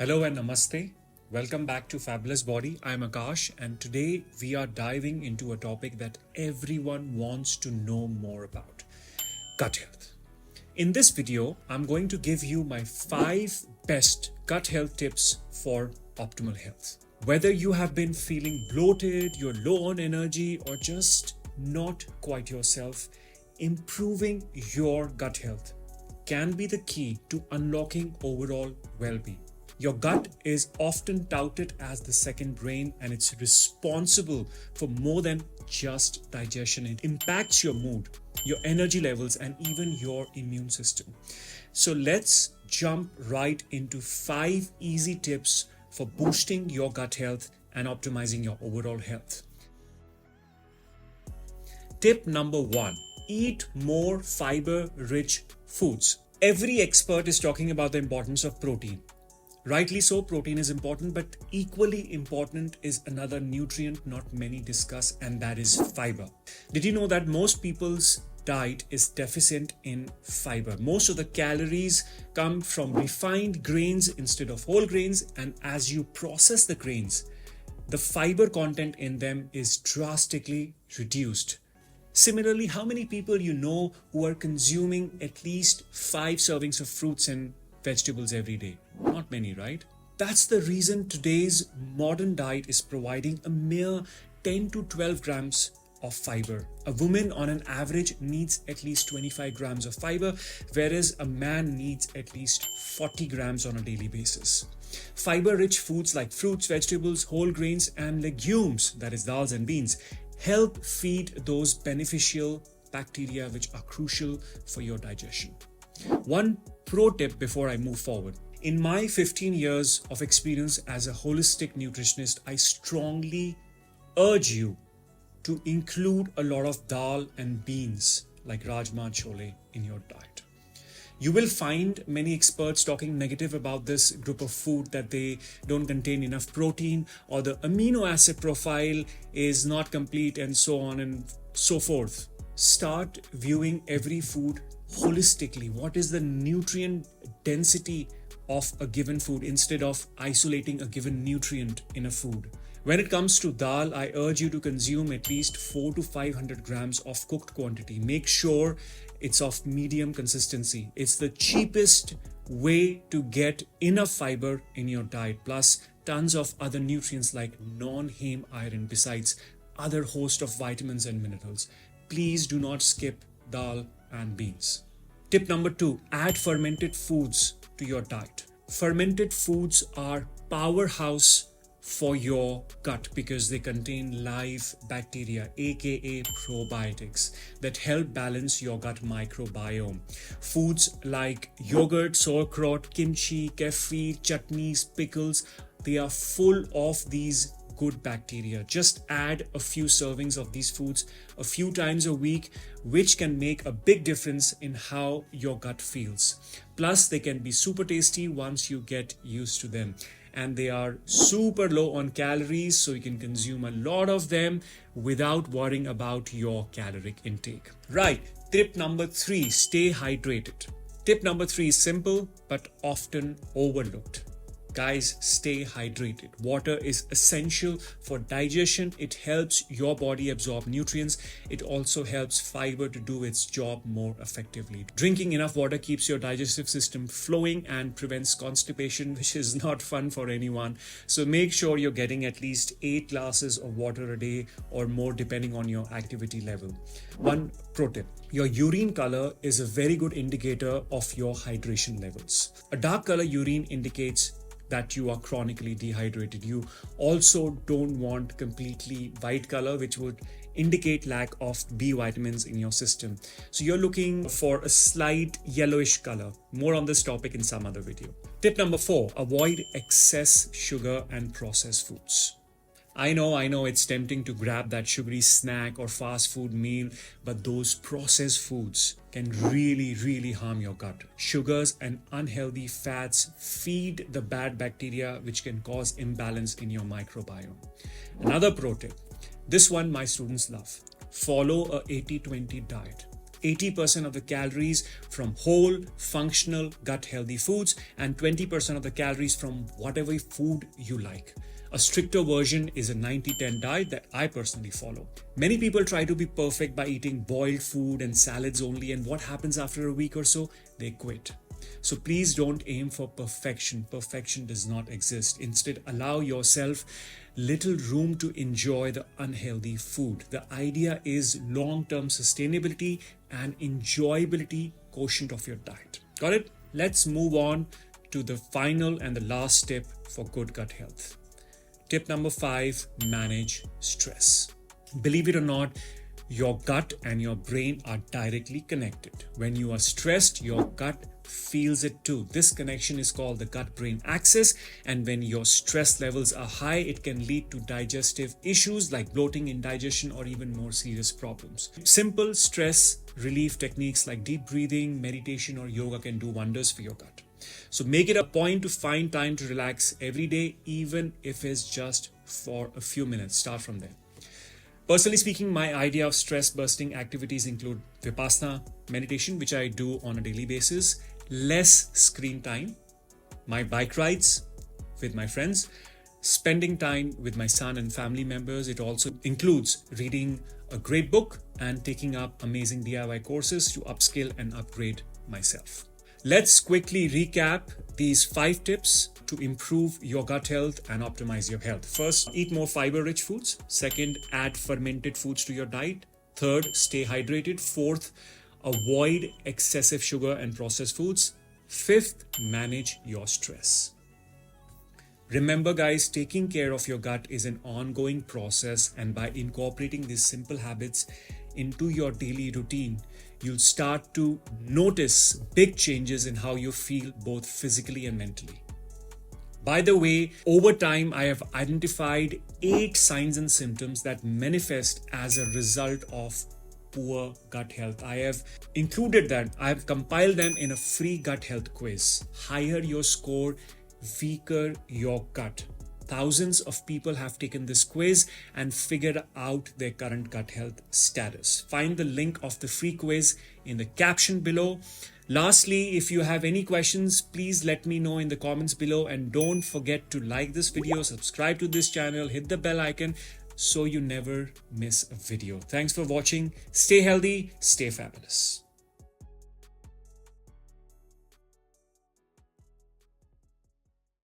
Hello and Namaste. Welcome back to Fabulous Body. I'm Akash, and today we are diving into a topic that everyone wants to know more about: gut health. In this video, I'm going to give you my 5 best gut health tips for optimal health. Whether you have been feeling bloated, you're low on energy, or just not quite yourself, improving your gut health can be the key to unlocking overall well being. Your gut is often touted as the second brain, and it's responsible for more than just digestion. It impacts your mood, your energy levels, and even your immune system. So let's jump right into 5 easy tips for boosting your gut health and optimizing your overall health. Tip number 1: eat more fiber-rich foods. Every expert is talking about the importance of protein. Rightly so, protein is important, but equally important is another nutrient not many discuss, and that is fiber. Did you know that most people's diet is deficient in fiber? Most of the calories come from refined grains instead of whole grains, and as you process the grains, the fiber content in them is drastically reduced. Similarly, how many people you know who are consuming at least 5 servings of fruits and vegetables every day? Not many, right? That's the reason today's modern diet is providing a mere 10 to 12 grams of fiber. A woman on an average needs at least 25 grams of fiber, whereas a man needs at least 40 grams on a daily basis. Fiber-rich foods like fruits, vegetables, whole grains, and legumes, that is dals and beans, help feed those beneficial bacteria which are crucial for your digestion. One pro tip before I move forward. In my 15 years of experience as a holistic nutritionist, I strongly urge you to include a lot of dal and beans like rajma chole in your diet. You will find many experts talking negative about this group of food, that they don't contain enough protein or the amino acid profile is not complete and so on and so forth. Start viewing every food holistically. What is the nutrient density of a given food instead of isolating a given nutrient in a food? When it comes to dal, I urge you to consume at least 400 to 500 grams of cooked quantity. Make sure it's of medium consistency. It's the cheapest way to get enough fiber in your diet, plus tons of other nutrients like non-heme iron, besides other host of vitamins and minerals. Please do not skip dal and beans. Tip number 2: add fermented foods to your diet. Fermented foods are powerhouse for your gut because they contain live bacteria, aka probiotics, that help balance your gut microbiome. Foods like yogurt, sauerkraut, kimchi, kefir, chutneys, pickles, they are full of these good bacteria. Just add a few servings of these foods a few times a week, which can make a big difference in how your gut feels. Plus, they can be super tasty once you get used to them. And they are super low on calories, so you can consume a lot of them without worrying about your caloric intake. Right, tip number 3, stay hydrated. Tip number 3 is simple but often overlooked. Guys, stay hydrated. Water is essential for digestion. It helps your body absorb nutrients. It also helps fiber to do its job more effectively. Drinking enough water keeps your digestive system flowing and prevents constipation, which is not fun for anyone. So make sure you're getting at least 8 glasses of water a day or more, depending on your activity level. One pro tip: your urine color is a very good indicator of your hydration levels. A dark color urine indicates that you are chronically dehydrated. You also don't want completely white color, which would indicate lack of B vitamins in your system. So you're looking for a slight yellowish color. More on this topic in some other video. Tip number 4: avoid excess sugar and processed foods. I know it's tempting to grab that sugary snack or fast food meal, but those processed foods can really harm your gut. Sugars and unhealthy fats feed the bad bacteria, which can cause imbalance in your microbiome. Another pro tip, this one my students love: follow a 80-20 diet. 80% of the calories from whole, functional, gut healthy foods, and 20% of the calories from whatever food you like. A stricter version is a 90-10 diet that I personally follow. Many people try to be perfect by eating boiled food and salads only, and what happens after a week or so? They quit. So please don't aim for perfection. Perfection does not exist. Instead, allow yourself little room to enjoy the unhealthy food. The idea is long-term sustainability and enjoyability quotient of your diet. Got it? Let's move on to the final and the last tip for good gut health. Tip number 5, manage stress. Believe it or not, your gut and your brain are directly connected. When you are stressed, your gut feels it too. This connection is called the gut-brain axis, and when your stress levels are high, it can lead to digestive issues like bloating, indigestion, or even more serious problems. Simple stress relief techniques like deep breathing, meditation, or yoga can do wonders for your gut. So make it a point to find time to relax every day, even if it's just for a few minutes. Start from there. Personally speaking, my idea of stress-busting activities include Vipassana meditation, which I do on a daily basis, less screen time, my bike rides with my friends, spending time with my son and family members. It also includes reading a great book and taking up amazing DIY courses to upskill and upgrade myself. Let's quickly recap these 5 tips to improve your gut health and optimize your health. First, eat more fiber-rich foods. Second, add fermented foods to your diet. Third, stay hydrated. Fourth, avoid excessive sugar and processed foods. Fifth, manage your stress. Remember guys, taking care of your gut is an ongoing process, and by incorporating these simple habits into your daily routine, you'll start to notice big changes in how you feel both physically and mentally. By the way, over time, I have identified 8 signs and symptoms that manifest as a result of poor gut health. I have included that. I have compiled them in a free gut health quiz. Higher your score, weaker your gut. Thousands of people have taken this quiz and figured out their current gut health status. Find the link of the free quiz in the caption below. Lastly, if you have any questions, please let me know in the comments below, and don't forget to like this video, subscribe to this channel, hit the bell icon so you never miss a video. Thanks for watching. Stay healthy, stay fabulous.